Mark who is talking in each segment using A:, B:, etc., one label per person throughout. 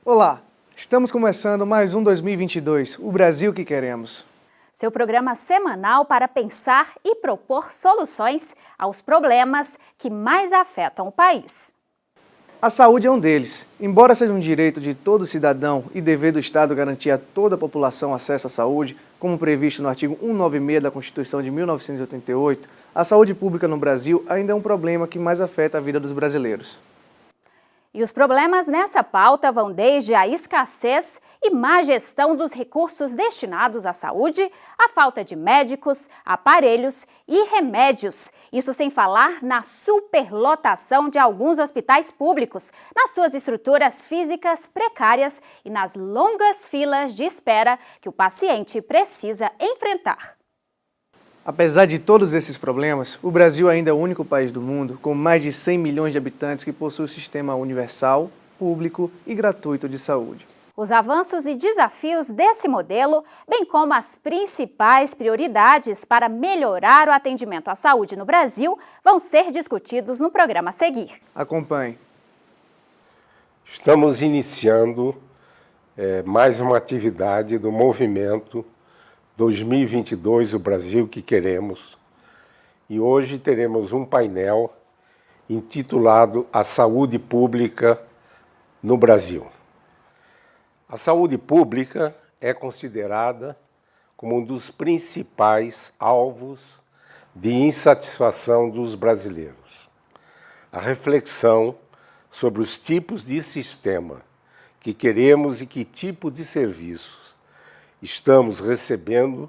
A: Olá, estamos começando mais um 2022, o Brasil que queremos.
B: Seu programa semanal para pensar e propor soluções aos problemas que mais afetam o país.
A: A saúde é um deles. Embora seja um direito de todo cidadão e dever do Estado garantir a toda a população acesso à saúde, como previsto no artigo 196 da Constituição de 1988, a saúde pública no Brasil ainda é um problema que mais afeta a vida dos brasileiros.
B: E os problemas nessa pauta vão desde a escassez e má gestão dos recursos destinados à saúde, a falta de médicos, aparelhos e remédios. Isso sem falar na superlotação de alguns hospitais públicos, nas suas estruturas físicas precárias e nas longas filas de espera que o paciente precisa enfrentar.
A: Apesar de todos esses problemas, o Brasil ainda é o único país do mundo com mais de 100 milhões de habitantes que possui um sistema universal, público e gratuito de saúde.
B: Os avanços e desafios desse modelo, bem como as principais prioridades para melhorar o atendimento à saúde no Brasil, vão ser discutidos no programa a seguir.
A: Acompanhe.
C: Estamos iniciando mais uma atividade do movimento 2022, o Brasil que queremos. E hoje teremos um painel intitulado A Saúde Pública no Brasil. A saúde pública é considerada como um dos principais alvos de insatisfação dos brasileiros. A reflexão sobre os tipos de sistema que queremos e que tipo de serviços estamos recebendo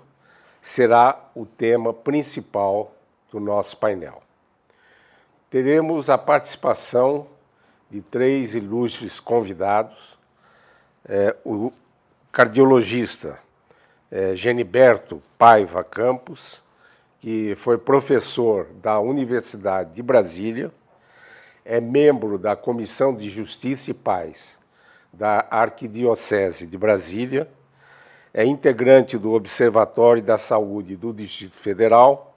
C: será o tema principal do nosso painel. Teremos a participação de 3 ilustres convidados, o cardiologista Geniberto Paiva Campos, que foi professor da Universidade de Brasília, é membro da Comissão de Justiça e Paz da Arquidiocese de Brasília, é integrante do Observatório da Saúde do Distrito Federal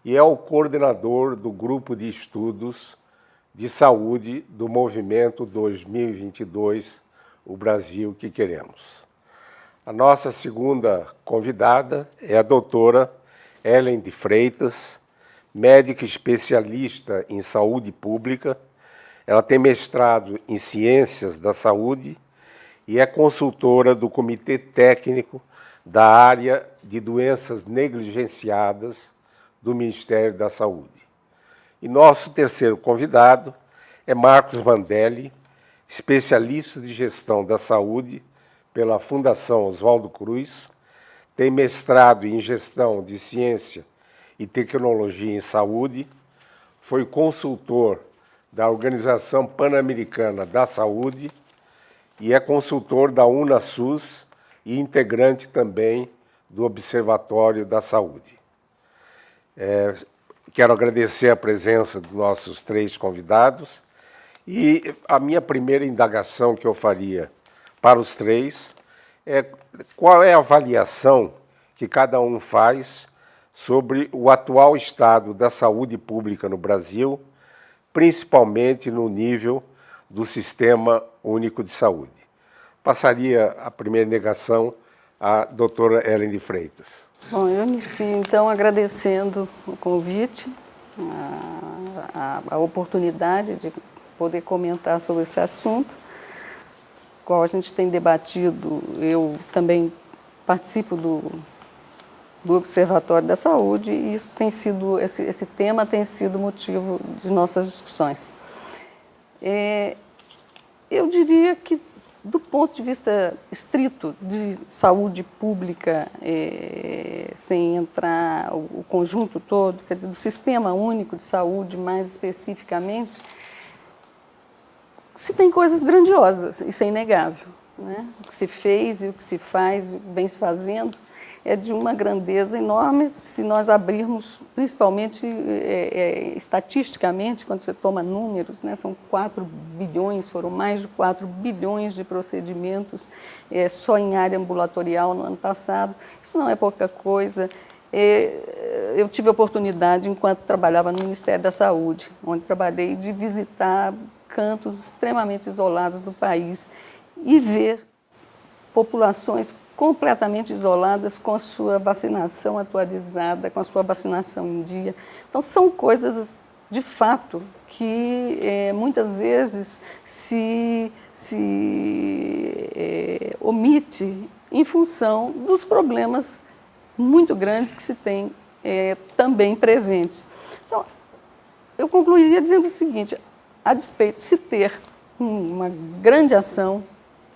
C: e é o coordenador do Grupo de Estudos de Saúde do Movimento 2022, o Brasil que queremos. A nossa segunda convidada é a doutora Ellen de Freitas, médica especialista em saúde pública. Ela tem mestrado em Ciências da Saúde e é consultora do Comitê Técnico da Área de Doenças Negligenciadas do Ministério da Saúde. E nosso terceiro convidado é Marcos Mandelli, especialista de gestão da saúde pela Fundação Oswaldo Cruz, tem mestrado em Gestão de Ciência e Tecnologia em Saúde, foi consultor da Organização Pan-Americana da Saúde e é consultor da UNASUS e integrante também do Observatório da Saúde. Quero agradecer a presença dos nossos 3 convidados e a minha primeira indagação que eu faria para os 3 é qual é a avaliação que cada um faz sobre o atual estado da saúde pública no Brasil, principalmente no nível do Sistema Único de Saúde. Passaria a primeira indagação à doutora Ellen de Freitas.
D: Bom, eu inicio então agradecendo o convite, a oportunidade de poder comentar sobre esse assunto, qual a gente tem debatido. Eu também participo do Observatório da Saúde e isso tem sido, esse tema tem sido motivo de nossas discussões. Eu diria que, do ponto de vista estrito de saúde pública, sem entrar o conjunto todo, quer dizer, do Sistema Único de Saúde mais especificamente, se tem coisas grandiosas, isso é inegável, né? O que se fez e o que se faz, vem se fazendo, é de uma grandeza enorme se nós abrirmos, principalmente estatisticamente, quando você toma números, né, são 4 bilhões, foram mais de 4 bilhões de procedimentos só em área ambulatorial no ano passado. Isso não é pouca coisa. Eu tive a oportunidade, enquanto trabalhava no Ministério da Saúde, onde trabalhei, de visitar cantos extremamente isolados do país. e ver populações completamente isoladas com a sua vacinação atualizada, com a sua vacinação em dia. Então, são coisas, de fato, que muitas vezes se omite em função dos problemas muito grandes que se tem também presentes. Então, eu concluiria dizendo o seguinte: a despeito de se ter uma grande ação,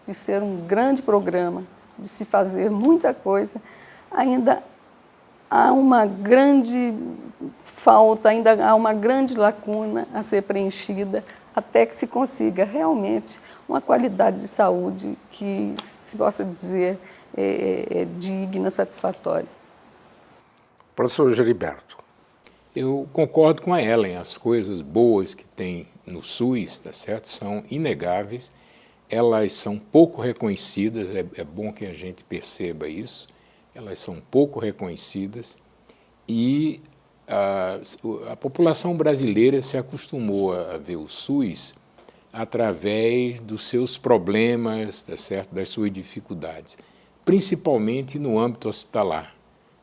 D: de ser um grande programa, de se fazer muita coisa, ainda há uma grande falta, ainda há uma grande lacuna a ser preenchida até que se consiga realmente uma qualidade de saúde que se possa dizer digna, satisfatória.
C: Professor Geriberto.
E: Eu concordo com a Ellen, as coisas boas que tem no SUS, tá certo? São inegáveis, elas são pouco reconhecidas, é bom que a gente perceba isso, elas são pouco reconhecidas e a população brasileira se acostumou a ver o SUS através dos seus problemas, tá certo? Das suas dificuldades, principalmente no âmbito hospitalar.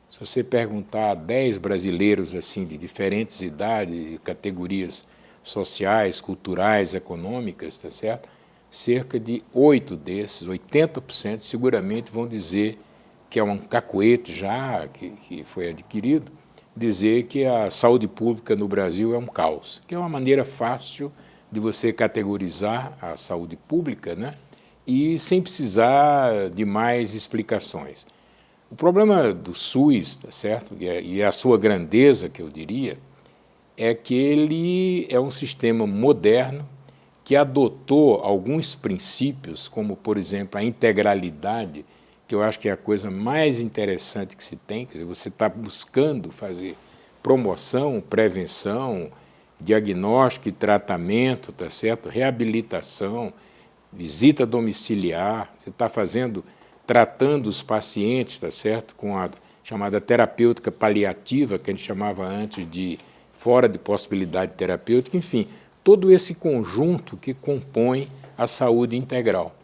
E: Se você perguntar a 10 brasileiros assim, de diferentes idades, categorias sociais, culturais, econômicas, tá certo? Cerca de 8 desses, 80%, seguramente vão dizer que é um cacuete já, que foi adquirido, dizer que a saúde pública no Brasil é um caos, que é uma maneira fácil de você categorizar a saúde pública, né? E sem precisar de mais explicações. O problema do SUS, tá certo? E a sua grandeza, que eu diria, é que ele é um sistema moderno que adotou alguns princípios, como, por exemplo, a integralidade, que eu acho que é a coisa mais interessante que se tem, quer dizer, você está buscando fazer promoção, prevenção, diagnóstico e tratamento, tá certo? Reabilitação, visita domiciliar, você está tratando os pacientes, tá certo? Com a chamada terapêutica paliativa, que a gente chamava antes de fora de possibilidade terapêutica, enfim, todo esse conjunto que compõe a saúde integral.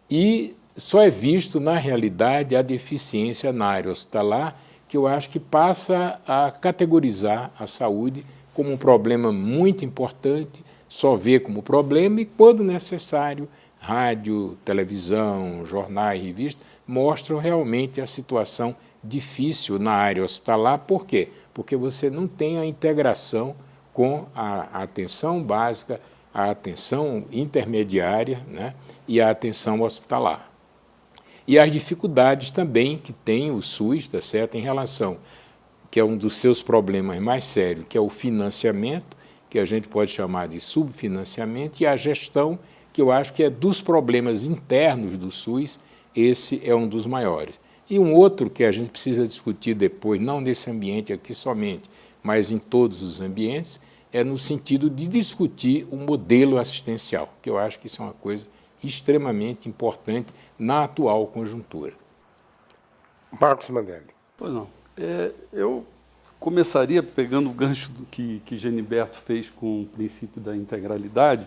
E: E só é visto, na realidade, a deficiência na área hospitalar, que eu acho que passa a categorizar a saúde como um problema muito importante, só vê como problema e, quando necessário, rádio, televisão, jornais, revistas, mostram realmente a situação difícil na área hospitalar. Por quê? Porque você não tem a integração com a atenção básica, a atenção intermediária, né, e a atenção hospitalar. E as dificuldades também que tem o SUS, tá certo, em relação, que é um dos seus problemas mais sérios, que é o financiamento, que a gente pode chamar de subfinanciamento, e a gestão, que eu acho que é dos problemas internos do SUS, esse é um dos maiores. E um outro que a gente precisa discutir depois, não nesse ambiente aqui somente, mas em todos os ambientes, é no sentido de discutir o modelo assistencial, que eu acho que isso é uma coisa extremamente importante na atual conjuntura.
C: Marcos Mandelli.
F: Pois não. Eu começaria pegando o gancho do que Geniberto fez com o princípio da integralidade,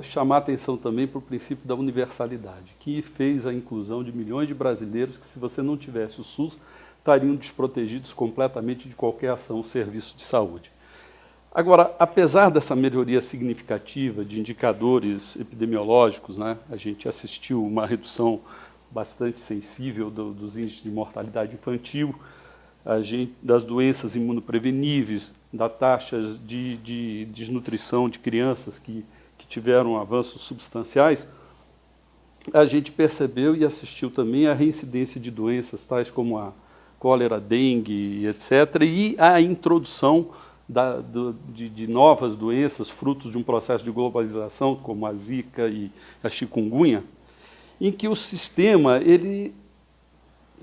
F: chamar a atenção também para o princípio da universalidade, que fez a inclusão de milhões de brasileiros que, se você não tivesse o SUS, estariam desprotegidos completamente de qualquer ação ou serviço de saúde. Agora, apesar dessa melhoria significativa de indicadores epidemiológicos, né, a gente assistiu uma redução bastante sensível dos índices de mortalidade infantil, das doenças imunopreveníveis, das taxas de desnutrição de crianças que tiveram avanços substanciais, a gente percebeu e assistiu também a reincidência de doenças tais como a cólera, dengue, etc., e a introdução de novas doenças, frutos de um processo de globalização, como a Zika e a chikungunya, em que o sistema ele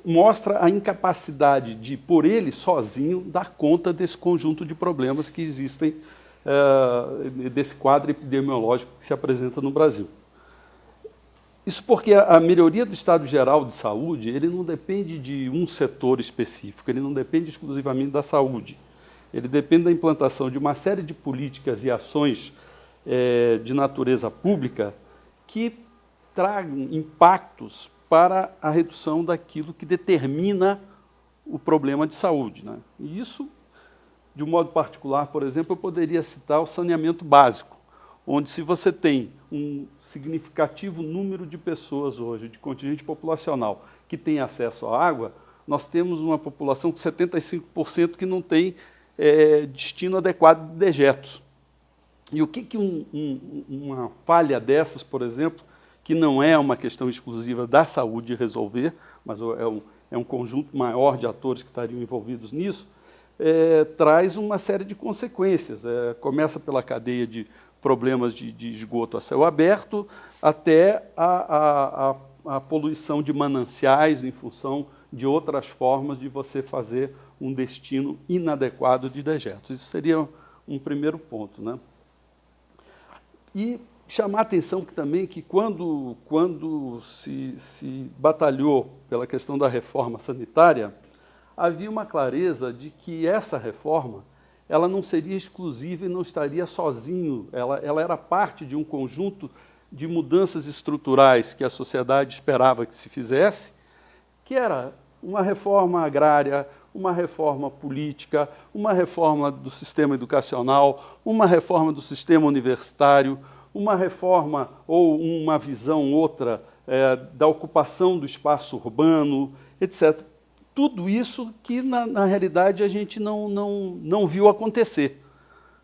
F: mostra a incapacidade de, por ele sozinho, dar conta desse conjunto de problemas que existem, desse quadro epidemiológico que se apresenta no Brasil. Isso porque a melhoria do estado geral de saúde, ele não depende de um setor específico, ele não depende exclusivamente da saúde. Ele depende da implantação de uma série de políticas e ações de natureza pública que tragam impactos para a redução daquilo que determina o problema de saúde, né? E isso, de um modo particular, por exemplo, eu poderia citar o saneamento básico, onde se você tem um significativo número de pessoas hoje, de contingente populacional, que tem acesso à água, nós temos uma população com 75% que não tem destino adequado de dejetos. E o que uma falha dessas, por exemplo, que não é uma questão exclusiva da saúde resolver, mas é um conjunto maior de atores que estariam envolvidos nisso, traz uma série de consequências. Começa pela cadeia de problemas de esgoto a céu aberto, até a poluição de mananciais em função de outras formas de você fazer um destino inadequado de dejetos. Isso seria um primeiro ponto, né? E chamar a atenção também que quando se batalhou pela questão da reforma sanitária, havia uma clareza de que essa reforma ela não seria exclusiva e não estaria sozinho, ela era parte de um conjunto de mudanças estruturais que a sociedade esperava que se fizesse, que era uma reforma agrária, uma reforma política, uma reforma do sistema educacional, uma reforma do sistema universitário, uma reforma ou uma visão outra da ocupação do espaço urbano, etc. Tudo isso que, na realidade, a gente não viu acontecer,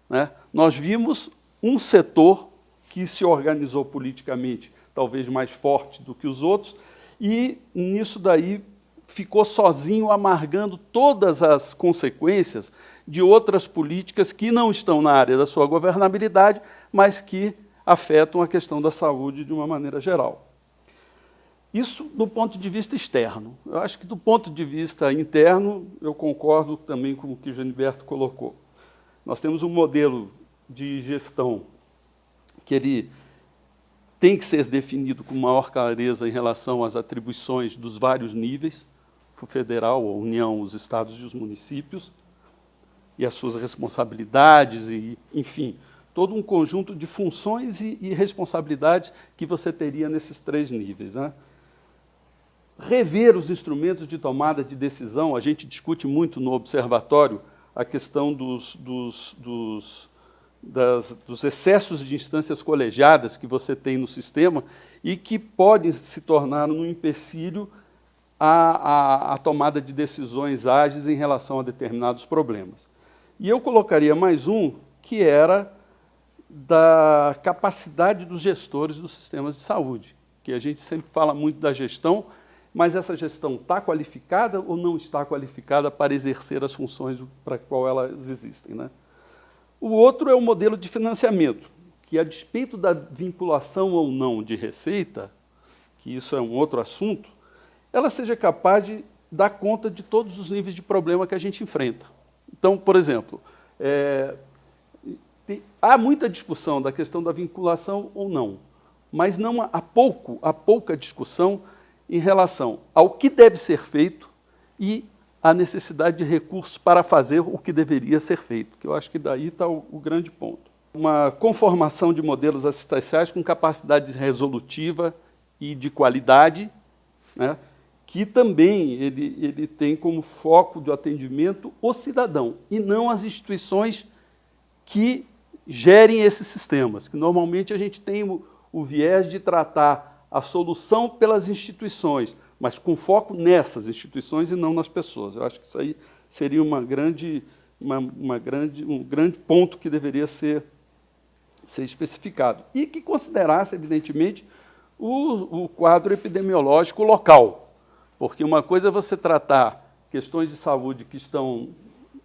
F: né? Nós vimos um setor que se organizou politicamente, talvez mais forte do que os outros, e nisso daí ficou sozinho, amargando todas as consequências de outras políticas que não estão na área da sua governabilidade, mas que afetam a questão da saúde de uma maneira geral. Isso do ponto de vista externo. Eu acho que do ponto de vista interno, eu concordo também com o que o Geniberto colocou. Nós temos um modelo de gestão que ele tem que ser definido com maior clareza em relação às atribuições dos vários níveis, o federal, a União, os estados e os municípios, e as suas responsabilidades, e, enfim, todo um conjunto de funções e responsabilidades que você teria nesses três níveis, né? Rever os instrumentos de tomada de decisão, a gente discute muito no observatório a questão dos excessos de instâncias colegiadas que você tem no sistema e que podem se tornar um empecilho à tomada de decisões ágeis em relação a determinados problemas. E eu colocaria mais um, que era da capacidade dos gestores dos sistemas de saúde, que a gente sempre fala muito da gestão, mas essa gestão está qualificada ou não está qualificada para exercer as funções para as quais elas existem, né? O outro é o modelo de financiamento, que, a despeito da vinculação ou não de receita, que isso é um outro assunto, ela seja capaz de dar conta de todos os níveis de problema que a gente enfrenta. Então, por exemplo, há muita discussão da questão da vinculação ou não, mas há pouca discussão em relação ao que deve ser feito e a necessidade de recursos para fazer o que deveria ser feito, que eu acho que daí está o grande ponto. Uma conformação de modelos assistenciais com capacidade resolutiva e de qualidade, né, que também ele tem como foco de atendimento o cidadão, e não as instituições que gerem esses sistemas, que normalmente a gente tem o viés de tratar a solução pelas instituições, mas com foco nessas instituições e não nas pessoas. Eu acho que isso aí seria um grande ponto que deveria ser especificado. E que considerasse, evidentemente, o quadro epidemiológico local. Porque uma coisa é você tratar questões de saúde que estão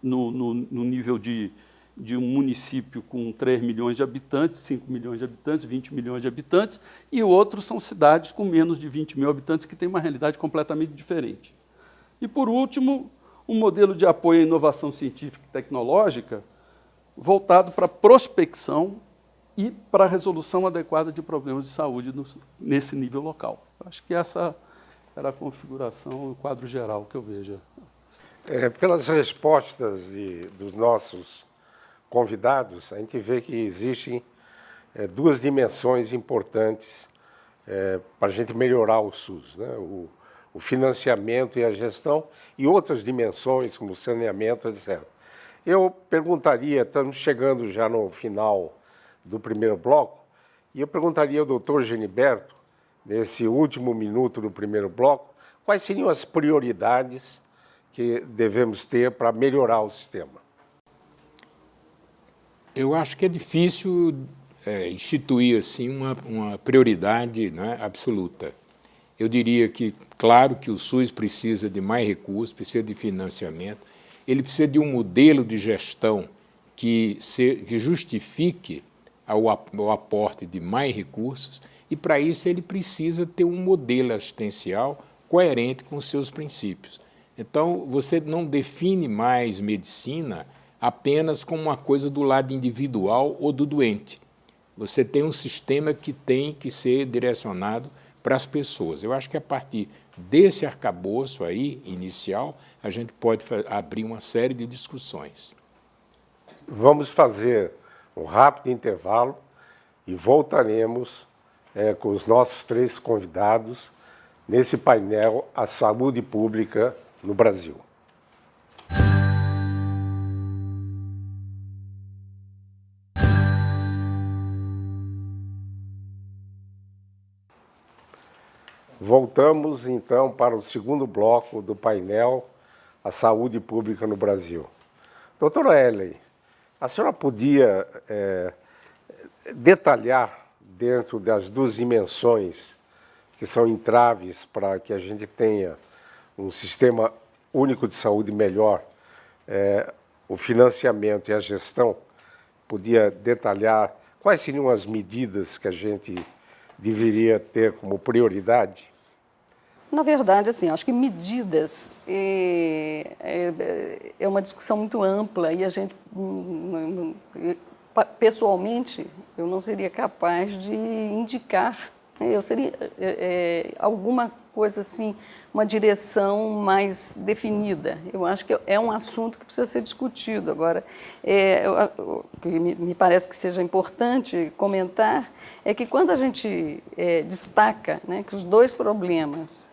F: no nível de um município com 3 milhões de habitantes, 5 milhões de habitantes, 20 milhões de habitantes, e o outro são cidades com menos de 20 mil habitantes que têm uma realidade completamente diferente. E, por último, um modelo de apoio à inovação científica e tecnológica voltado para a prospecção e para a resolução adequada de problemas de saúde nesse nível local. Acho que essa era a configuração, o quadro geral que eu vejo.
C: Pelas respostas dos nossos convidados, a gente vê que existem duas dimensões importantes para a gente melhorar o SUS, né? O financiamento e a gestão e outras dimensões, como saneamento, etc. Eu perguntaria, estamos chegando já no final do primeiro bloco, e eu perguntaria ao doutor Geniberto, nesse último minuto do primeiro bloco, quais seriam as prioridades que devemos ter para melhorar o sistema?
E: Eu acho que é difícil instituir assim uma prioridade, né, absoluta. Eu diria que, claro, que o SUS precisa de mais recursos, precisa de financiamento, ele precisa de um modelo de gestão que justifique o aporte de mais recursos, e para isso ele precisa ter um modelo assistencial coerente com os seus princípios. Então, você não define mais medicina apenas como uma coisa do lado individual ou do doente. Você tem um sistema que tem que ser direcionado para as pessoas. Eu acho que a partir desse arcabouço aí, inicial, a gente pode abrir uma série de discussões.
C: Vamos fazer um rápido intervalo e voltaremos com os nossos 3 convidados nesse painel A Saúde Pública no Brasil. Voltamos, então, para o segundo bloco do painel A Saúde Pública no Brasil. Doutora Ellen, a senhora podia detalhar, dentro das 2 dimensões que são entraves para que a gente tenha um sistema único de saúde melhor, o financiamento e a gestão, podia detalhar quais seriam as medidas que a gente deveria ter como prioridade?
D: Na verdade, assim, acho que medidas é uma discussão muito ampla e a gente, pessoalmente, eu não seria capaz de indicar. Eu seria alguma coisa assim, uma direção mais definida. Eu acho que é um assunto que precisa ser discutido. Agora, o que me parece que seja importante comentar é que quando a gente destaca, né, que os 2 problemas,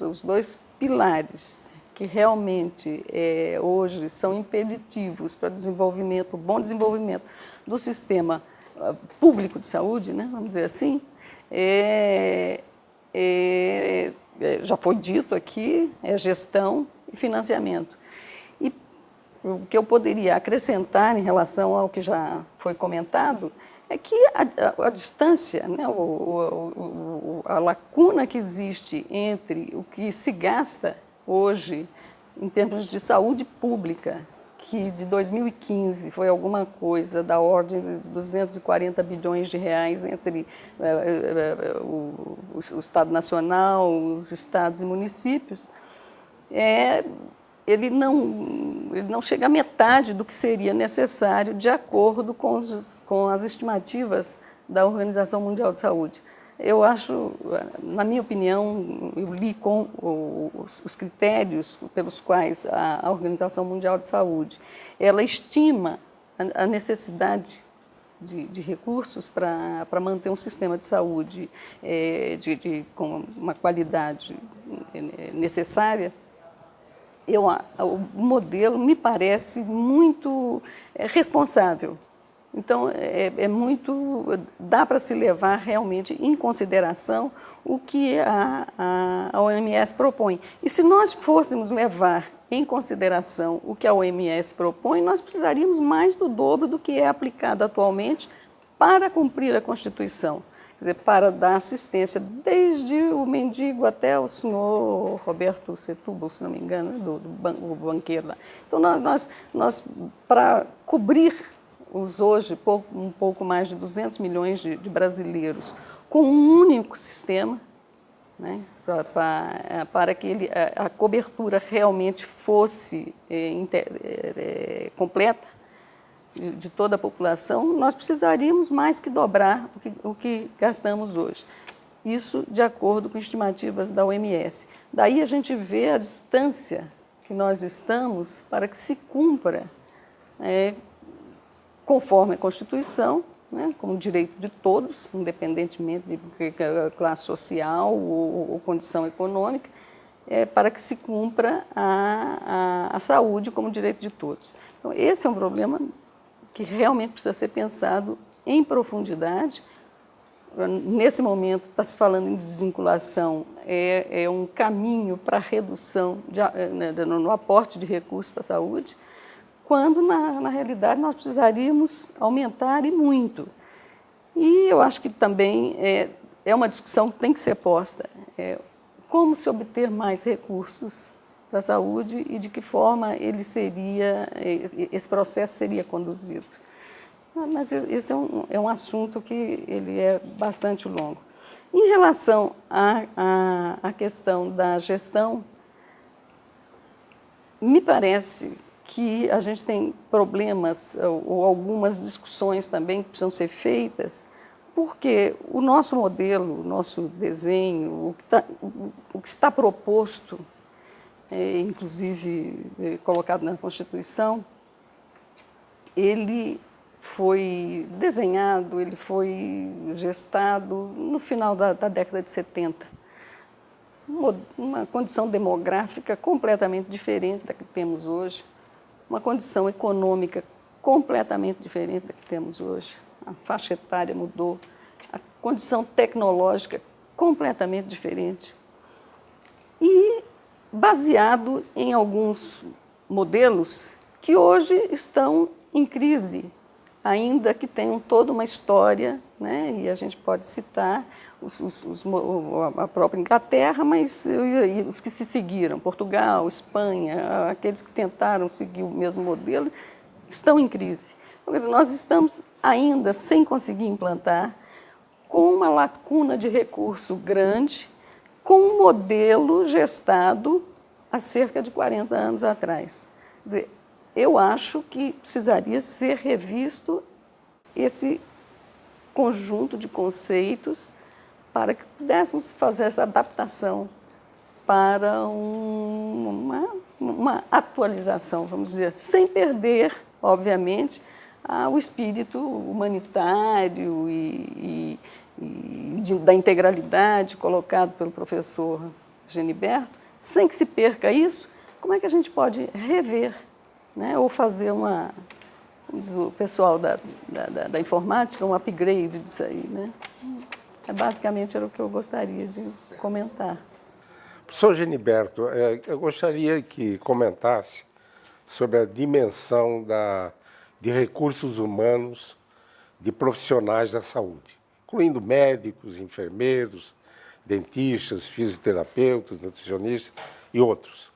D: os 2 pilares que realmente hoje são impeditivos para o bom desenvolvimento do sistema público de saúde, né, vamos dizer assim, já foi dito aqui, gestão e financiamento. E o que eu poderia acrescentar em relação ao que já foi comentado é que a distância, né, a lacuna que existe entre o que se gasta hoje em termos de saúde pública, que de 2015 foi alguma coisa da ordem de 240 bilhões de reais entre o Estado Nacional, os estados e municípios, ele não chega à metade do que seria necessário de acordo com as estimativas da Organização Mundial de Saúde. Eu acho, na minha opinião, eu li com os critérios pelos quais a Organização Mundial de Saúde, ela estima a necessidade de recursos para manter um sistema de saúde com uma qualidade necessária. O modelo me parece muito responsável. Então, dá para se levar realmente em consideração o que a OMS propõe. E se nós fôssemos levar em consideração o que a OMS propõe, nós precisaríamos mais do dobro do que é aplicado atualmente para cumprir a Constituição. Quer dizer, para dar assistência, desde o mendigo até o senhor Roberto Setúbal, se não me engano, do banqueiro lá. Então, nós para cobrir hoje um pouco mais de 200 milhões de brasileiros com um único sistema, né, para que a cobertura realmente fosse completa de toda a população, nós precisaríamos mais que dobrar o que gastamos hoje. Isso de acordo com estimativas da OMS. Daí a gente vê a distância que nós estamos para que se cumpra conforme a Constituição, né, como direito de todos, independentemente de classe social ou condição econômica, para que se cumpra a saúde como direito de todos. Então, esse é um problema que realmente precisa ser pensado em profundidade. Nesse momento, está se falando em desvinculação, é um caminho para a redução no aporte de recursos para a saúde, quando, na realidade, nós precisaríamos aumentar e muito. E eu acho que também é uma discussão que tem que ser posta. Como se obter mais recursos para a saúde e de que forma esse processo seria conduzido. Mas esse é um assunto que ele é bastante longo. Em relação à questão da gestão, me parece que a gente tem problemas ou algumas discussões também que precisam ser feitas, porque o nosso modelo, o nosso desenho, o que está proposto, inclusive colocado na Constituição, ele foi desenhado, ele foi gestado no final da década de 70. Uma condição demográfica completamente diferente da que temos hoje, uma condição econômica completamente diferente da que temos hoje. A faixa etária mudou, a condição tecnológica completamente diferente. E baseado em alguns modelos que hoje estão em crise, ainda que tenham toda uma história, né? E a gente pode citar a própria Inglaterra, mas os que se seguiram, Portugal, Espanha, aqueles que tentaram seguir o mesmo modelo, estão em crise. Então, quer dizer, nós estamos ainda sem conseguir implantar, com uma lacuna de recurso grande, com um modelo gestado há cerca de 40 anos atrás. Quer dizer, eu acho que precisaria ser revisto esse conjunto de conceitos para que pudéssemos fazer essa adaptação para uma atualização, vamos dizer, sem perder, obviamente, o espírito humanitário da integralidade colocado pelo professor Geniberto. Sem que se perca isso, como é que a gente pode rever, né, ou fazer o pessoal da informática, um upgrade disso aí, né? Basicamente era o que eu gostaria de comentar.
C: Professor Geniberto, eu gostaria que comentasse sobre a dimensão de recursos humanos de profissionais da saúde, incluindo médicos, enfermeiros, dentistas, fisioterapeutas, nutricionistas e outros.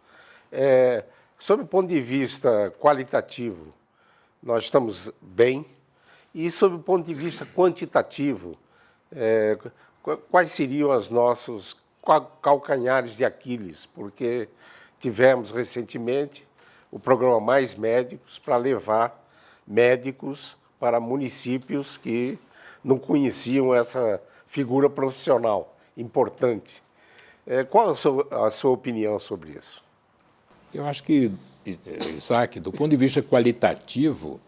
C: Sob o ponto de vista qualitativo, nós estamos bem, e sob o ponto de vista quantitativo, quais seriam os nossos calcanhares de Aquiles? Porque tivemos recentemente o programa Mais Médicos para levar médicos para municípios que não conheciam essa figura profissional importante. Qual a sua opinião sobre isso?
E: Eu acho que, Isaac, do ponto de vista qualitativo,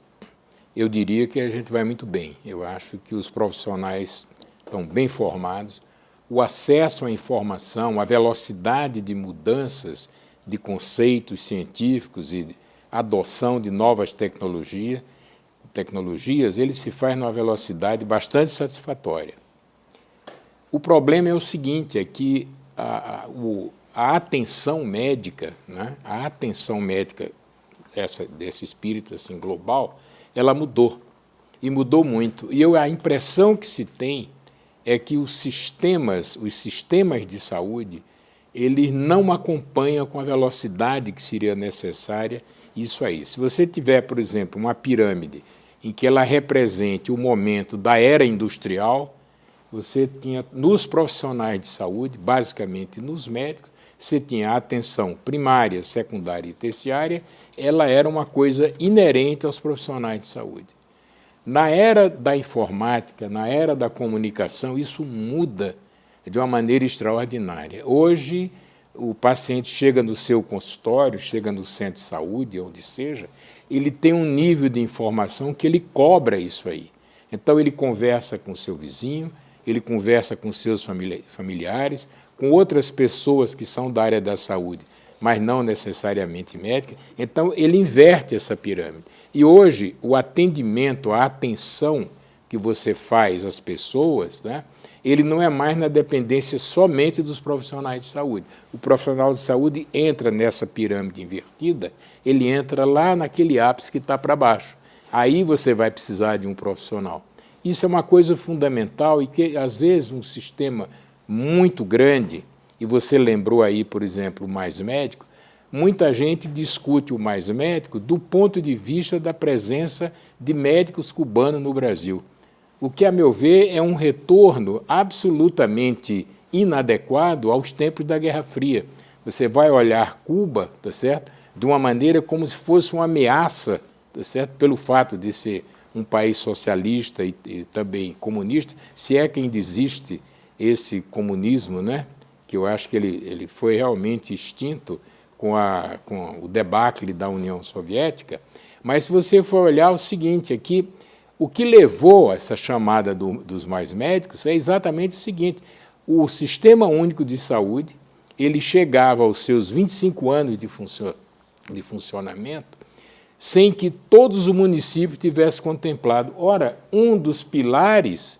E: eu diria que a gente vai muito bem. Eu acho que os profissionais estão bem formados, o acesso à informação, a velocidade de mudanças de conceitos científicos e adoção de novas tecnologias, ele se faz numa velocidade bastante satisfatória. O problema é o seguinte, é que a atenção médica, né, desse espírito assim, global, ela mudou, e mudou muito. E a impressão que se tem é que os sistemas de saúde, eles não acompanham com a velocidade que seria necessária isso aí. Se você tiver, por exemplo, uma pirâmide em que ela represente o momento da era industrial, você tinha, nos profissionais de saúde, basicamente nos médicos, você tinha a atenção primária, secundária e terciária, ela era uma coisa inerente aos profissionais de saúde. Na era da informática, na era da comunicação, isso muda de uma maneira extraordinária. Hoje, o paciente chega no seu consultório, chega no centro de saúde, onde seja, ele tem um nível de informação que ele cobra isso aí. Então ele conversa com o seu vizinho, ele conversa com seus familiares, com outras pessoas que são da área da saúde, mas não necessariamente médicas. Então ele inverte essa pirâmide. E hoje o atendimento, a atenção que você faz às pessoas, né, ele não é mais na dependência somente dos profissionais de saúde. O profissional de saúde entra nessa pirâmide invertida, ele entra lá naquele ápice que está para baixo. Aí você vai precisar de um profissional. Isso é uma coisa fundamental e que, às vezes, um sistema muito grande, e você lembrou aí, por exemplo, o Mais Médico, muita gente discute o Mais Médico do ponto de vista da presença de médicos cubanos no Brasil. O que, a meu ver, é um retorno absolutamente inadequado aos tempos da Guerra Fria. Você vai olhar Cuba, tá certo? De uma maneira como se fosse uma ameaça, tá certo? Pelo fato de ser um país socialista e também comunista, se é que ainda existe esse comunismo, né? Que eu acho que ele foi realmente extinto com o debacle da União Soviética. Mas se você for olhar o seguinte aqui, o que levou a essa chamada dos Mais Médicos é exatamente o seguinte: o Sistema Único de Saúde, ele chegava aos seus 25 anos de funcionamento sem que todos os municípios tivessem contemplado. Ora, um dos pilares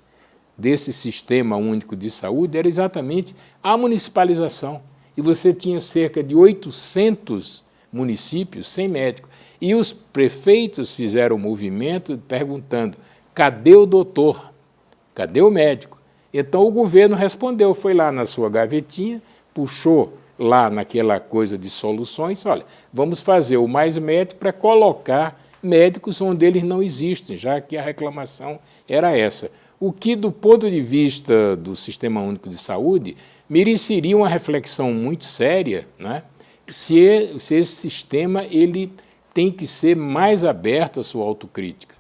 E: desse Sistema Único de Saúde era exatamente a municipalização. E você tinha cerca de 800 municípios sem médico. E os prefeitos fizeram um movimento perguntando: cadê o doutor? Cadê o médico? Então o governo respondeu, foi lá na sua gavetinha, puxou lá naquela coisa de soluções, olha, vamos fazer o Mais Médico para colocar médicos onde eles não existem, já que a reclamação era essa. O que, do ponto de vista do Sistema Único de Saúde, mereceria uma reflexão muito séria, né? Se esse sistema ele tem que ser mais aberto à sua autocrítica.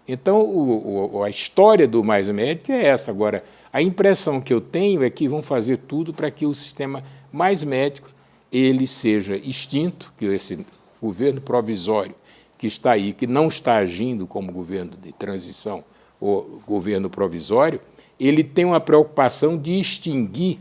E: Então, a história do Mais Médico é essa. Agora, a impressão que eu tenho é que vão fazer tudo para que o sistema Mais Médico ele seja extinto, que esse governo provisório que está aí, que não está agindo como governo de transição ou governo provisório, ele tem uma preocupação de extinguir,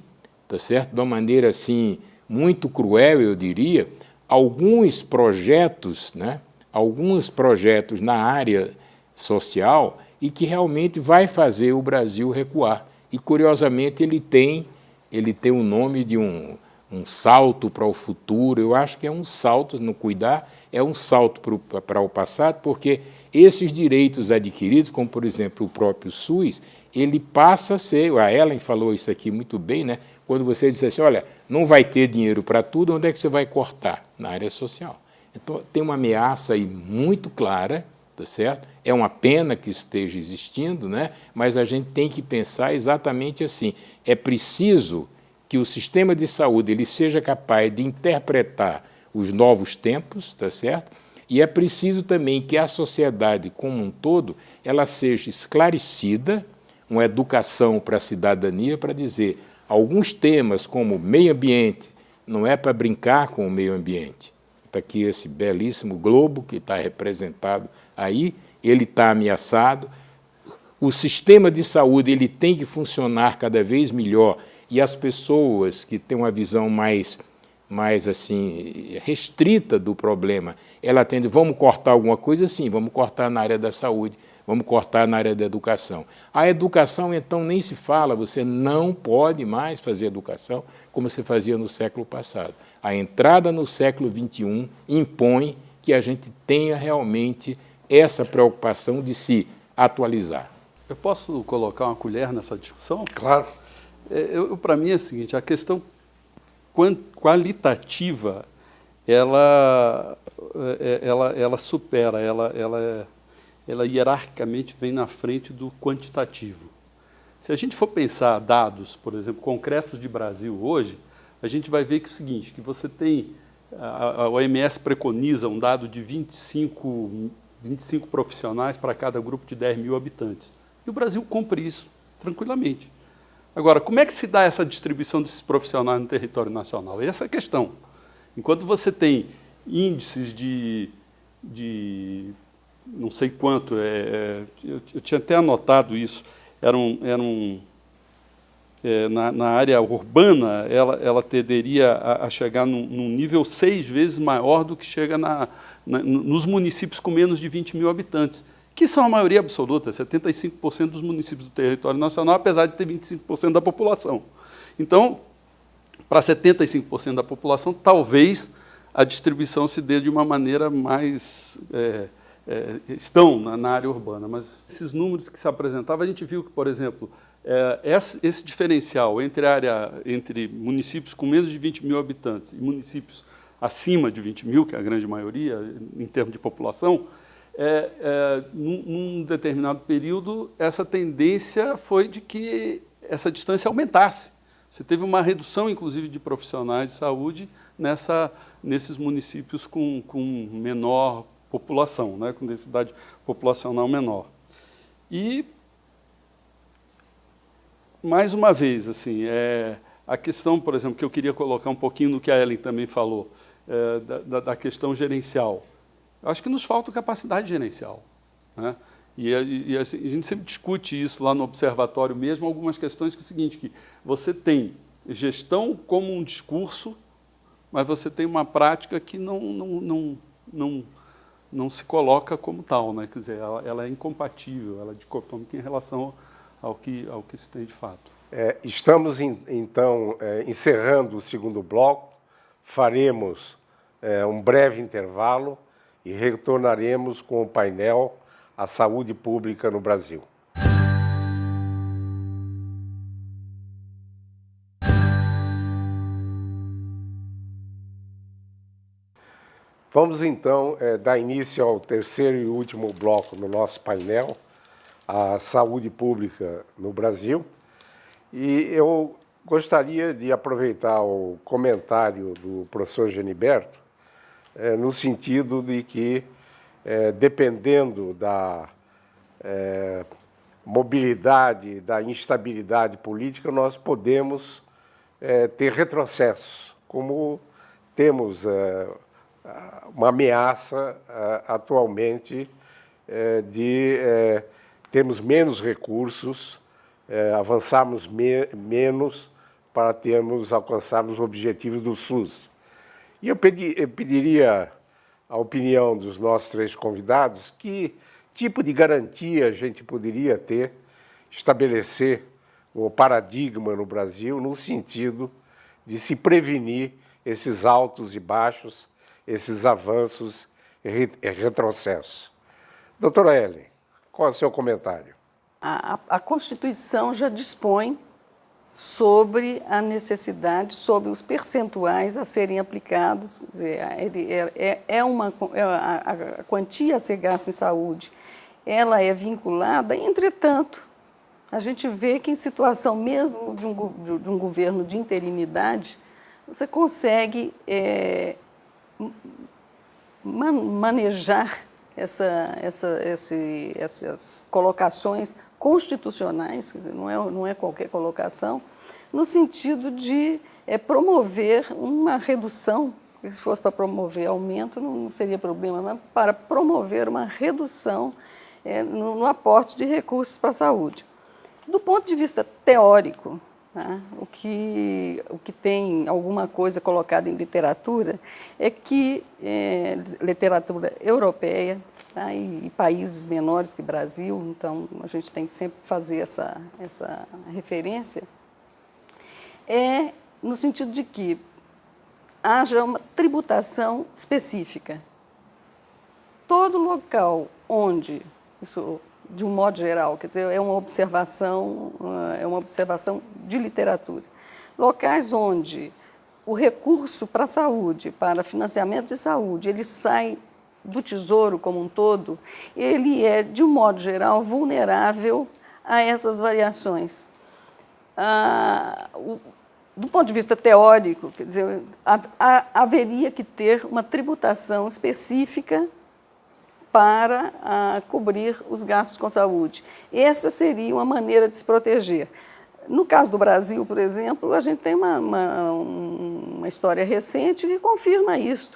E: tá certo? De uma maneira assim muito cruel, eu diria, alguns projetos, né? Alguns projetos na área social e que realmente vai fazer o Brasil recuar. E, curiosamente, ele tem o nome de um salto para o futuro. Eu acho que é um salto, no cuidar, é um salto para o passado, porque esses direitos adquiridos, como, por exemplo, o próprio SUS, ele passa a ser, a Ellen falou isso aqui muito bem, né? Quando você diz assim, olha, não vai ter dinheiro para tudo, onde é que você vai cortar? Na área social. Então, tem uma ameaça aí muito clara, tá certo? É uma pena que esteja existindo, né? Mas a gente tem que pensar exatamente assim. É preciso que o sistema de saúde ele seja capaz de interpretar os novos tempos, tá certo? E é preciso também que a sociedade como um todo ela seja esclarecida, uma educação para a cidadania, para dizer alguns temas como meio ambiente, não é para brincar com o meio ambiente. Está aqui esse belíssimo globo que está representado aí, ele está ameaçado. O sistema de saúde ele tem que funcionar cada vez melhor e as pessoas que têm uma visão mais assim, restrita do problema, ela tende, vamos cortar alguma coisa? Sim, vamos cortar na área da saúde, vamos cortar na área da educação. A educação, então, nem se fala, você não pode mais fazer educação como você fazia no século passado. A entrada no século XXI impõe que a gente tenha realmente essa preocupação de se atualizar.
F: Eu posso colocar uma colher nessa discussão?
C: Claro.
F: Para mim é o seguinte, a questão qualitativa, ela supera, ela hierarquicamente vem na frente do quantitativo. Se a gente for pensar dados, por exemplo, concretos de Brasil hoje, a gente vai ver que é o seguinte, que você tem, a OMS preconiza um dado de 25 profissionais para cada grupo de 10 mil habitantes. E o Brasil cumpre isso tranquilamente. Agora, como é que se dá essa distribuição desses profissionais no território nacional? Essa é a questão. Enquanto você tem índices de não sei quanto, eu tinha até anotado isso, na área urbana, ela tenderia a chegar num nível 6 vezes maior do que chega nos municípios com menos de 20 mil habitantes, que são a maioria absoluta, 75% dos municípios do território nacional, apesar de ter 25% da população. Então, para 75% da população, talvez a distribuição se dê de uma maneira mais... estão na área urbana, mas esses números que se apresentavam, a gente viu que, por exemplo, esse diferencial entre municípios com menos de 20 mil habitantes e municípios acima de 20 mil, que é a grande maioria em termos de população, num determinado período, essa tendência foi de que essa distância aumentasse. Você teve uma redução, inclusive, de profissionais de saúde nesses municípios com menor população, né, com densidade populacional menor. E, mais uma vez, assim, a questão, por exemplo, que eu queria colocar um pouquinho no que a Ellen também falou, da questão gerencial. Eu acho que nos falta capacidade gerencial, né? E assim, a gente sempre discute isso lá no observatório mesmo, algumas questões que é o seguinte, que você tem gestão como um discurso, mas você tem uma prática que não se coloca como tal, né? Quer dizer, ela é incompatível, ela é dicotômica em relação ao que se tem de fato.
C: Estamos, então, encerrando o segundo bloco, faremos um breve intervalo e retornaremos com o painel A Saúde Pública no Brasil. Vamos, então, dar início ao terceiro e último bloco no nosso painel, A Saúde Pública no Brasil. E eu gostaria de aproveitar o comentário do professor Geniberto, no sentido de que, dependendo da mobilidade, da instabilidade política, nós podemos ter retrocessos, como temos uma ameaça atualmente de termos menos recursos, avançarmos menos para alcançarmos os objetivos do SUS. E eu pediria a opinião dos nossos três convidados, que tipo de garantia a gente poderia estabelecer o paradigma no Brasil, no sentido de se prevenir esses altos e baixos, esses avanços e retrocessos. Doutora Ellen, qual é o seu comentário?
D: A Constituição já dispõe sobre a necessidade, sobre os percentuais a serem aplicados. Quer dizer, a quantia a ser gasta em saúde, ela é vinculada. Entretanto, a gente vê que em situação mesmo de um governo de interinidade, você consegue manejar essas colocações constitucionais, quer dizer, não é qualquer colocação, no sentido de promover uma redução. Se fosse para promover aumento, não seria problema, mas para promover uma redução no aporte de recursos para a saúde. Do ponto de vista teórico, tá, o que tem alguma coisa colocada em literatura é que literatura europeia, tá, e países menores que o Brasil, então a gente tem que sempre fazer essa referência, no sentido de que haja uma tributação específica. Todo local onde, isso de um modo geral, quer dizer, é uma observação de literatura, locais onde o recurso para a saúde, para financiamento de saúde, ele sai do Tesouro como um todo, ele é, de um modo geral, vulnerável a essas variações. Do ponto de vista teórico, quer dizer, haveria que ter uma tributação específica para cobrir os gastos com saúde. Essa seria uma maneira de se proteger. No caso do Brasil, por exemplo, a gente tem uma história recente que confirma isso.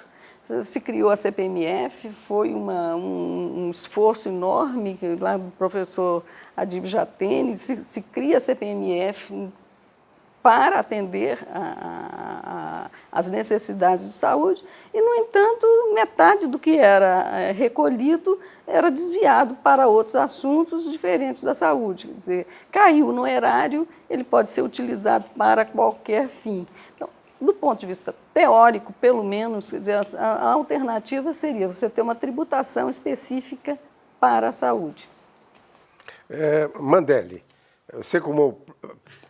D: se criou a CPMF, foi um esforço enorme, lá o professor Adib Jatene, se cria a CPMF para atender as necessidades de saúde e, no entanto, metade do que era recolhido era desviado para outros assuntos diferentes da saúde. Quer dizer, caiu no erário, ele pode ser utilizado para qualquer fim. Então, do ponto de vista teórico, pelo menos, quer dizer, a alternativa seria você ter uma tributação específica para a saúde.
C: Mandelli, você como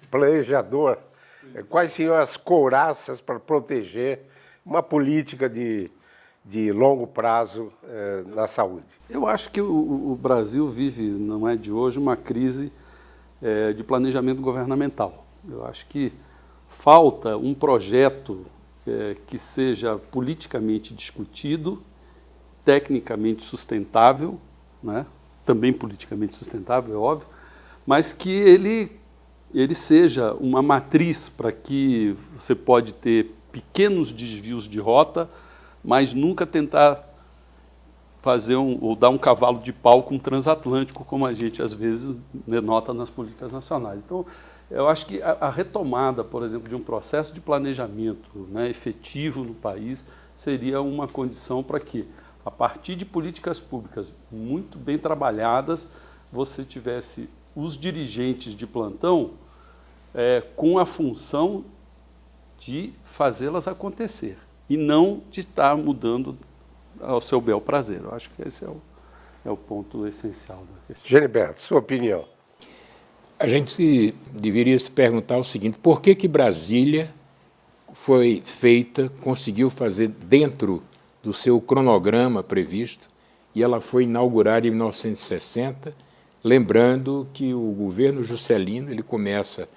C: planejador, quais seriam as couraças para proteger uma política de longo prazo na saúde?
F: Eu acho que o Brasil vive, não é de hoje, uma crise de planejamento governamental. Eu acho que falta um projeto que seja politicamente discutido, tecnicamente sustentável, né? Também politicamente sustentável, é óbvio, mas que ele seja uma matriz para que você pode ter pequenos desvios de rota, mas nunca tentar fazer ou dar um cavalo de pau com um transatlântico, como a gente às vezes nota nas políticas nacionais. Então, eu acho que a retomada, por exemplo, de um processo de planejamento, né, efetivo no país seria uma condição para que, a partir de políticas públicas muito bem trabalhadas, você tivesse os dirigentes de plantão com a função de fazê-las acontecer e não de estar mudando ao seu bel prazer. Eu acho que esse é o ponto essencial da questão.
C: Geniberto, sua opinião?
E: A gente deveria se perguntar o seguinte: por que Brasília foi feita, conseguiu fazer dentro do seu cronograma previsto, e ela foi inaugurada em 1960, lembrando que o governo Juscelino ele começa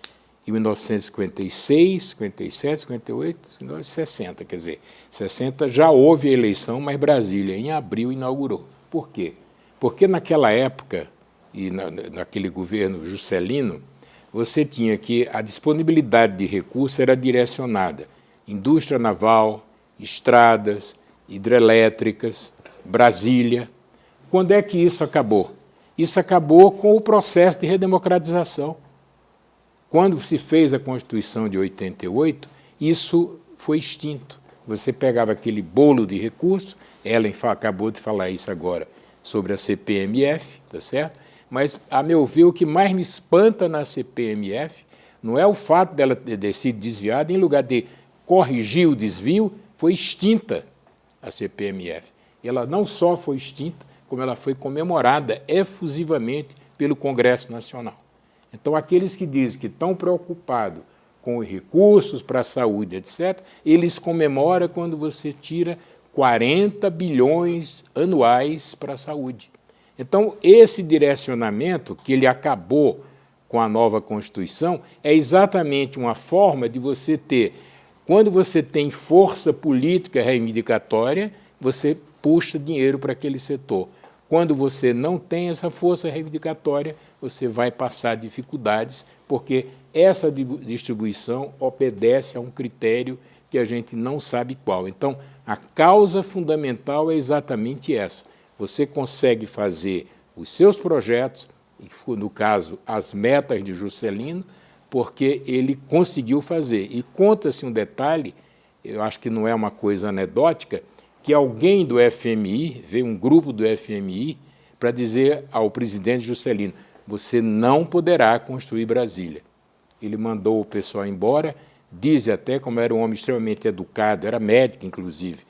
E: em 1956, 57, 58, 1960, quer dizer, 60 já houve a eleição, mas Brasília, em abril, inaugurou. Por quê? Porque naquela época, e naquele governo Juscelino, você tinha que a disponibilidade de recursos era direcionada indústria naval, estradas, hidrelétricas, Brasília. Quando é que isso acabou? Isso acabou com o processo de redemocratização. Quando se fez a Constituição de 88, isso foi extinto. Você pegava aquele bolo de recursos, Ellen acabou de falar isso agora sobre a CPMF, tá certo? Mas, a meu ver, o que mais me espanta na CPMF não é o fato dela ter sido desviada, em lugar de corrigir o desvio, foi extinta a CPMF. Ela não só foi extinta, como ela foi comemorada efusivamente pelo Congresso Nacional. Então, aqueles que dizem que estão preocupados com os recursos para a saúde, etc., eles comemoram quando você tira 40 bilhões anuais para a saúde. Então, esse direcionamento, que ele acabou com a nova Constituição, é exatamente uma forma de você ter, quando você tem força política reivindicatória, você puxa dinheiro para aquele setor. Quando você não tem essa força reivindicatória, você vai passar dificuldades, porque essa distribuição obedece a um critério que a gente não sabe qual. Então, a causa fundamental é exatamente essa. Você consegue fazer os seus projetos, no caso, as metas de Juscelino, porque ele conseguiu fazer. E conta-se um detalhe, eu acho que não é uma coisa anedótica, que alguém do FMI, veio um grupo do FMI, para dizer ao presidente Juscelino: você não poderá construir Brasília. Ele mandou o pessoal embora, diz até, como era um homem extremamente educado, era médico, inclusive,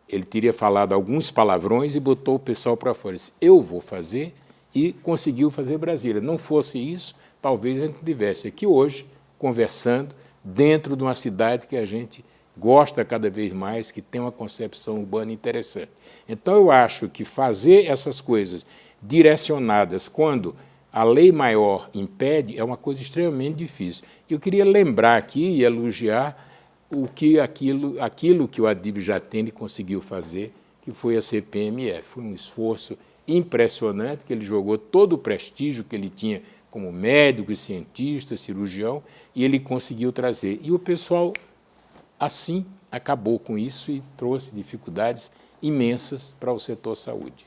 E: ele teria falado alguns palavrões e botou o pessoal para fora. Ele disse: eu vou fazer, e conseguiu fazer Brasília. Não fosse isso, talvez a gente estivesse aqui hoje, conversando, dentro de uma cidade que a gente gosta cada vez mais, que tem uma concepção urbana interessante. Então, eu acho que fazer essas coisas direcionadas quando a lei maior impede é uma coisa extremamente difícil. Eu queria lembrar aqui e elogiar aquilo que o Adib Jatene conseguiu fazer, que foi a CPMF. Foi um esforço impressionante, que ele jogou todo o prestígio que ele tinha como médico, cientista, cirurgião, e ele conseguiu trazer. E o pessoal assim acabou com isso e trouxe dificuldades imensas para o setor saúde.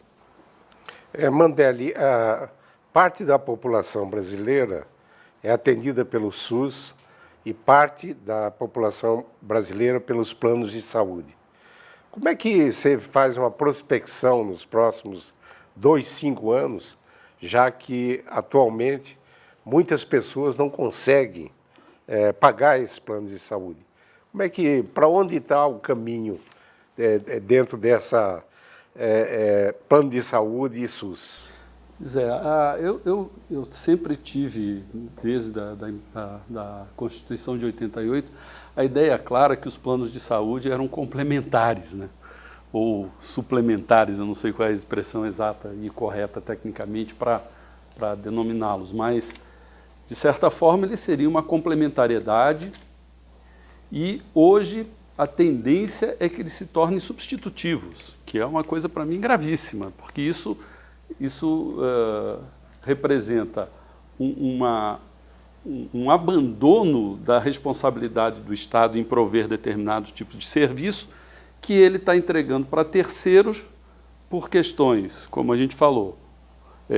C: Mandelli, a parte da população brasileira é atendida pelo SUS e parte da população brasileira pelos planos de saúde. Como é que você faz uma prospecção nos próximos 2, 5 anos, já que atualmente muitas pessoas não conseguem pagar esses planos de saúde? Como é que, para onde está o caminho dentro dessa plano de saúde e SUS?
F: Zé, eu sempre tive, desde da Constituição de 88, a ideia clara que os planos de saúde eram complementares, né? Ou suplementares, eu não sei qual é a expressão exata e correta tecnicamente para denominá-los, mas, de certa forma, ele seria uma complementariedade e, hoje, a tendência é que eles se tornem substitutivos, que é uma coisa, para mim, gravíssima, porque isso representa um abandono da responsabilidade do Estado em prover determinados tipos de serviço que ele está entregando para terceiros por questões, como a gente falou,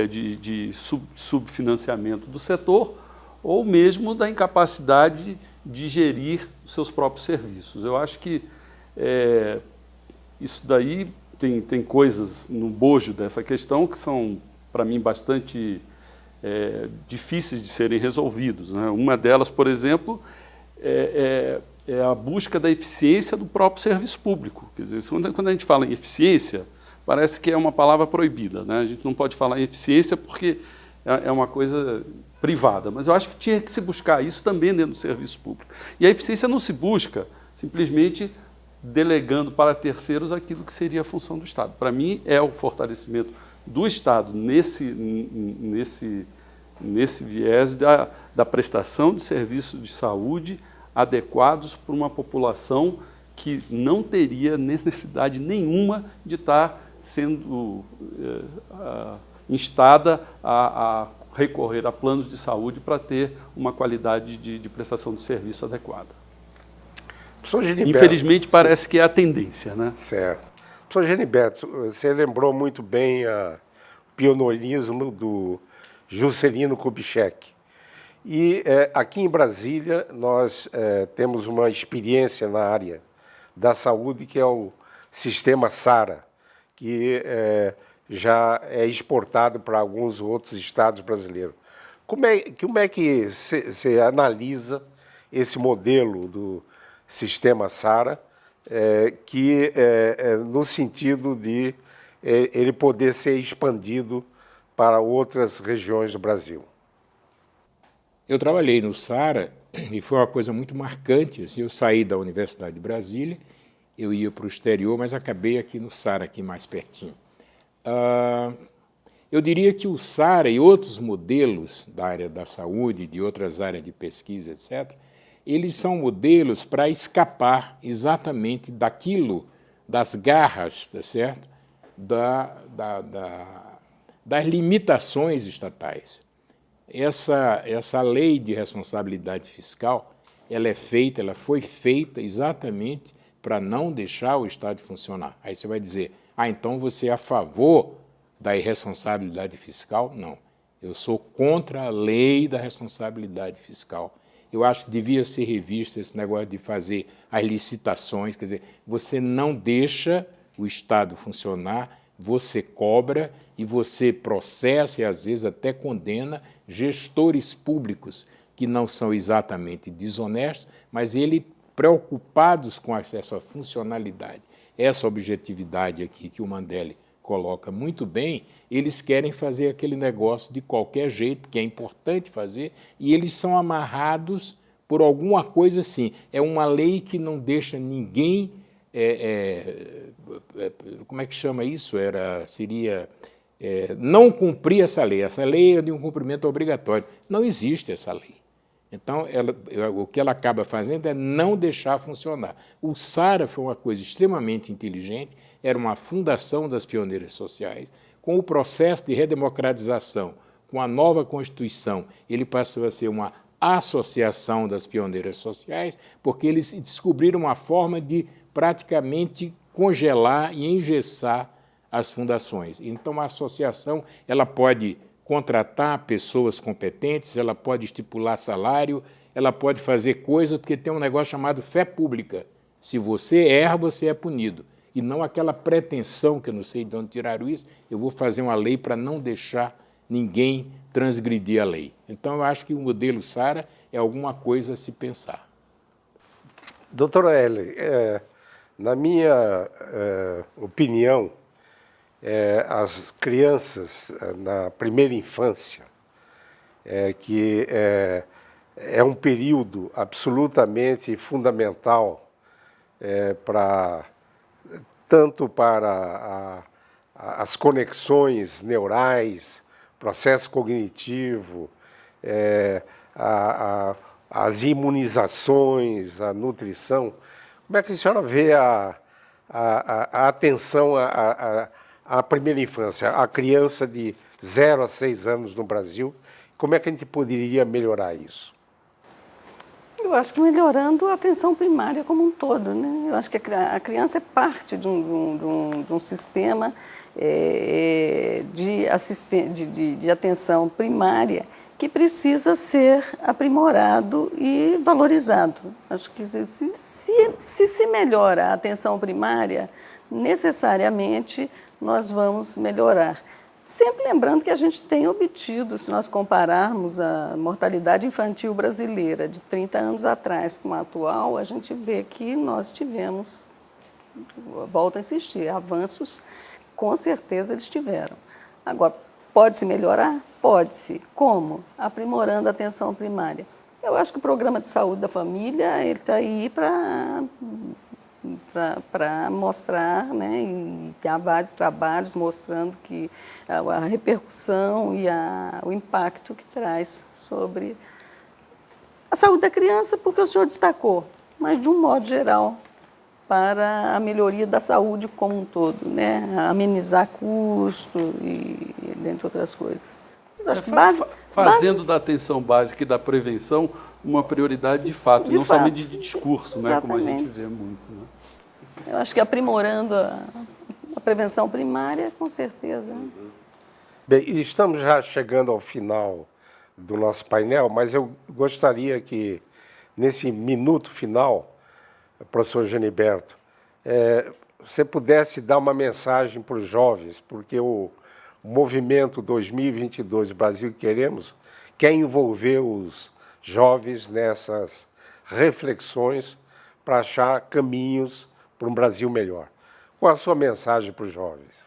F: de subfinanciamento do setor ou mesmo da incapacidade de gerir os seus próprios serviços. Eu acho que isso daí tem coisas no bojo dessa questão que são, para mim, bastante difíceis de serem resolvidos, né? Uma delas, por exemplo, é a busca da eficiência do próprio serviço público. Quer dizer, quando a gente fala em eficiência, parece que é uma palavra proibida, né? A gente não pode falar em eficiência porque é uma coisa privada, mas eu acho que tinha que se buscar isso também dentro do serviço público. E a eficiência não se busca simplesmente delegando para terceiros aquilo que seria a função do Estado. Para mim, é o fortalecimento do Estado nesse viés da prestação de serviços de saúde adequados para uma população que não teria necessidade nenhuma de estar sendo instada a recorrer a planos de saúde para ter uma qualidade de prestação de serviço adequada. Infelizmente, parece que é a tendência, né?
C: Certo. Professor Geniberto, você lembrou muito bem o pioneirismo do Juscelino Kubitschek. E aqui em Brasília, nós temos uma experiência na área da saúde, que é o sistema SARA, que já é exportado para alguns outros estados brasileiros. Como é que você analisa esse modelo do sistema SARA, no sentido de ele poder ser expandido para outras regiões do Brasil?
E: Eu trabalhei no SARA e foi uma coisa muito marcante. Assim, eu saí da Universidade de Brasília, eu ia para o exterior, mas acabei aqui no SARA, aqui mais pertinho. Eu diria que o SARA e outros modelos da área da saúde, de outras áreas de pesquisa, etc., eles são modelos para escapar exatamente daquilo, das garras, tá certo? Das limitações estatais. Essa lei de responsabilidade fiscal, ela foi feita exatamente para não deixar o Estado funcionar. Aí você vai dizer, então você é a favor da irresponsabilidade fiscal? Não, eu sou contra a lei da responsabilidade fiscal. Eu acho que devia ser revista esse negócio de fazer as licitações, quer dizer, você não deixa o Estado funcionar, você cobra e você processa e, às vezes, até condena gestores públicos que não são exatamente desonestos, mas eles preocupados com essa funcionalidade, essa objetividade aqui que o Mandelli coloca muito bem, eles querem fazer aquele negócio de qualquer jeito, que é importante fazer, e eles são amarrados por alguma coisa assim. É uma lei que não deixa ninguém... como é que chama isso? Seria não cumprir essa lei. Essa lei é de um cumprimento obrigatório. Não existe essa lei. Então, o que ela acaba fazendo é não deixar funcionar. O SARA foi uma coisa extremamente inteligente, era uma fundação das pioneiras sociais. Com o processo de redemocratização, com a nova Constituição, ele passou a ser uma a Associação das Pioneiras Sociais, porque eles descobriram uma forma de praticamente congelar e engessar as fundações. Então, a associação ela pode contratar pessoas competentes, ela pode estipular salário, ela pode fazer coisa, porque tem um negócio chamado fé pública. Se você erra, você é punido. E não aquela pretensão, que eu não sei de onde tiraram isso, eu vou fazer uma lei para não deixar ninguém transgredir a lei. Então, eu acho que o modelo Sara é alguma coisa a se pensar.
C: Doutora Ellen, na minha opinião, as crianças na primeira infância, que é um período absolutamente fundamental tanto para as conexões neurais, processo cognitivo, as imunizações, a nutrição. Como é que a senhora vê a atenção à primeira infância, a criança de 0 a 6 anos no Brasil? Como é que a gente poderia melhorar isso?
D: Eu acho que melhorando a atenção primária como um todo, né? Eu acho que a criança é parte de um sistema de atenção primária que precisa ser aprimorado e valorizado. Acho que se melhora a atenção primária, necessariamente nós vamos melhorar. Sempre lembrando que a gente tem obtido, se nós compararmos a mortalidade infantil brasileira de 30 anos atrás com a atual, a gente vê que nós tivemos, volto a insistir, avanços, com certeza eles tiveram. Agora, pode-se melhorar? Pode-se. Como? Aprimorando a atenção primária. Eu acho que o programa de saúde da família está aí para mostrar, né, e há vários trabalhos mostrando que a repercussão e o impacto que traz sobre a saúde da criança, porque o senhor destacou, mas de um modo geral, para a melhoria da saúde como um todo, né, amenizar custo e dentre outras coisas. Mas acho que
F: fazendo da atenção básica e da prevenção uma prioridade de fato, não somente de discurso, né, como a gente vê muito. Né?
D: Eu acho que aprimorando a prevenção primária, com certeza.
C: Bem, estamos já chegando ao final do nosso painel, mas eu gostaria que, nesse minuto final, professor Geniberto, você pudesse dar uma mensagem para os jovens, porque o movimento 2022 Brasil que Queremos quer envolver os jovens nessas reflexões para achar caminhos para um Brasil melhor. Qual a sua mensagem para os jovens?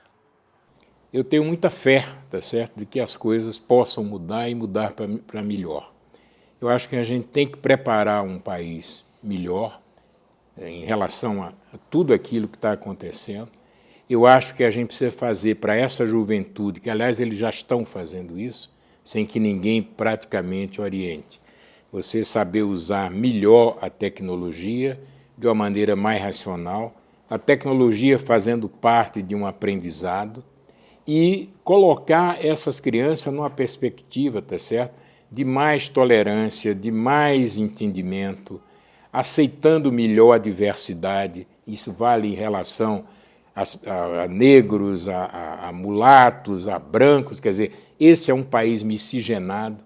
E: Eu tenho muita fé, tá certo, de que as coisas possam mudar e mudar para melhor. Eu acho que a gente tem que preparar um país melhor em relação a tudo aquilo que está acontecendo. Eu acho que a gente precisa fazer para essa juventude, que aliás eles já estão fazendo isso, sem que ninguém praticamente oriente. Você saber usar melhor a tecnologia de uma maneira mais racional, a tecnologia fazendo parte de um aprendizado e colocar essas crianças numa perspectiva, tá certo, de mais tolerância, de mais entendimento, aceitando melhor a diversidade. Isso vale em relação a negros, a mulatos, a brancos, quer dizer, esse é um país miscigenado.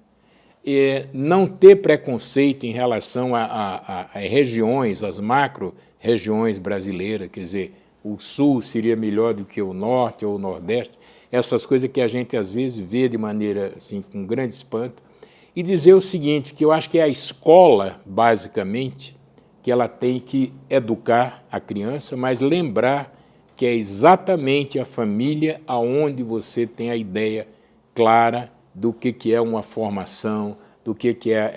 E: Não ter preconceito em relação a regiões, as macro-regiões brasileiras, quer dizer, o sul seria melhor do que o norte ou o nordeste, essas coisas que a gente às vezes vê de maneira assim, com grande espanto, e dizer o seguinte, que eu acho que é a escola, basicamente, que ela tem que educar a criança, mas lembrar que é exatamente a família aonde você tem a ideia clara do que é uma formação, do que é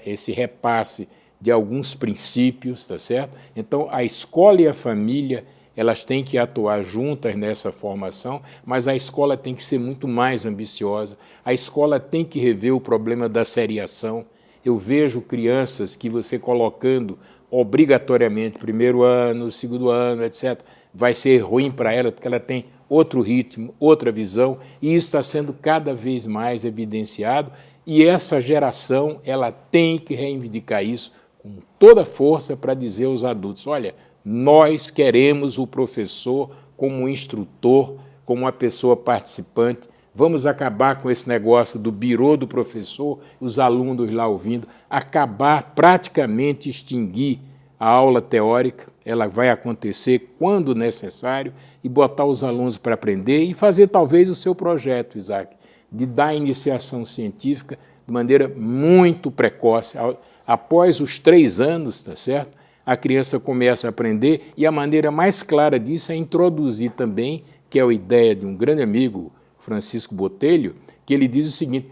E: esse repasse de alguns princípios, tá certo? Então, a escola e a família, elas têm que atuar juntas nessa formação, mas a escola tem que ser muito mais ambiciosa, a escola tem que rever o problema da seriação. Eu vejo crianças que você colocando obrigatoriamente primeiro ano, segundo ano, etc., vai ser ruim para ela, porque ela tem outro ritmo, outra visão, e isso está sendo cada vez mais evidenciado E essa geração, ela tem que reivindicar isso com toda a força para dizer aos adultos, olha, nós queremos o professor como um instrutor, como uma pessoa participante, vamos acabar com esse negócio do birô do professor, os alunos lá ouvindo, acabar, praticamente extinguir a aula teórica, ela vai acontecer quando necessário, e botar os alunos para aprender e fazer talvez o seu projeto, Isaac, de dar iniciação científica de maneira muito precoce. Após os 3 anos, tá certo? A criança começa a aprender e a maneira mais clara disso é introduzir também, que é a ideia de um grande amigo, Francisco Botelho, que ele diz o seguinte,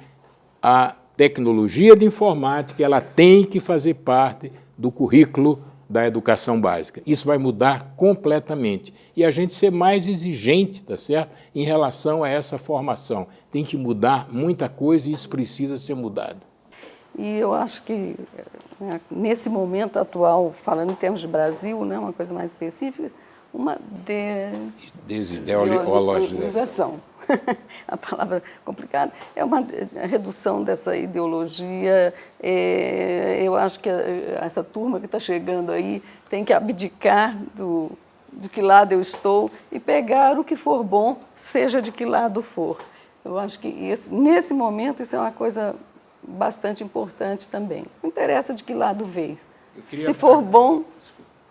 E: a tecnologia de informática ela tem que fazer parte do currículo da educação básica. Isso vai mudar completamente. E a gente ser mais exigente, tá certo? Em relação a essa formação. Tem que mudar muita coisa e isso precisa ser mudado.
D: E eu acho que, nesse momento atual, falando em termos de Brasil, né, uma coisa mais específica, uma desideologização. A palavra complicada. É uma redução dessa ideologia. Eu acho que essa turma que está chegando aí tem que abdicar de que lado eu estou e pegar o que for bom, seja de que lado for. Eu acho que nesse momento isso é uma coisa bastante importante também. Não interessa de que lado veio. Se for bom,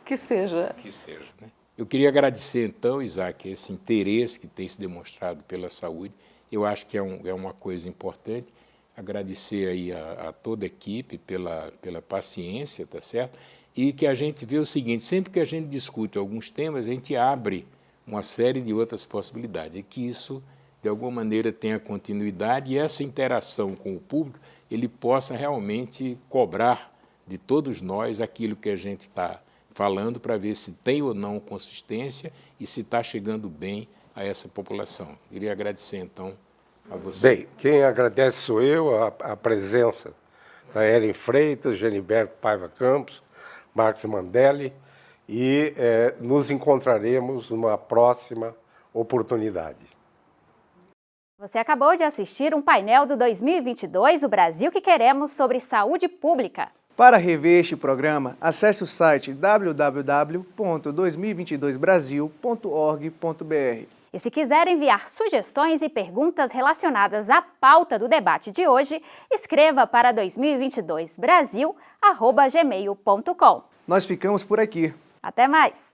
D: que seja.
E: Que seja, né? Eu queria agradecer, então, Isaac, esse interesse que tem se demonstrado pela saúde. Eu acho que é uma coisa importante. Agradecer aí a toda a equipe pela paciência, tá certo? E que a gente vê o seguinte, sempre que a gente discute alguns temas, a gente abre uma série de outras possibilidades, e que isso, de alguma maneira, tenha continuidade e essa interação com o público, ele possa realmente cobrar de todos nós aquilo que a gente está falando para ver se tem ou não consistência e se está chegando bem a essa população. Queria agradecer, então, a você.
C: Bem, quem agradece sou eu, a presença da Ellen Freitas, Geniberto Paiva Campos, Marcos Mandelli, e nos encontraremos numa próxima oportunidade.
B: Você acabou de assistir um painel do 2022 O Brasil que Queremos sobre saúde pública.
A: Para rever este programa, acesse o site www.2022brasil.org.br.
B: E se quiser enviar sugestões e perguntas relacionadas à pauta do debate de hoje, escreva para 2022brasil@gmail.com.
A: Nós ficamos por aqui.
B: Até mais!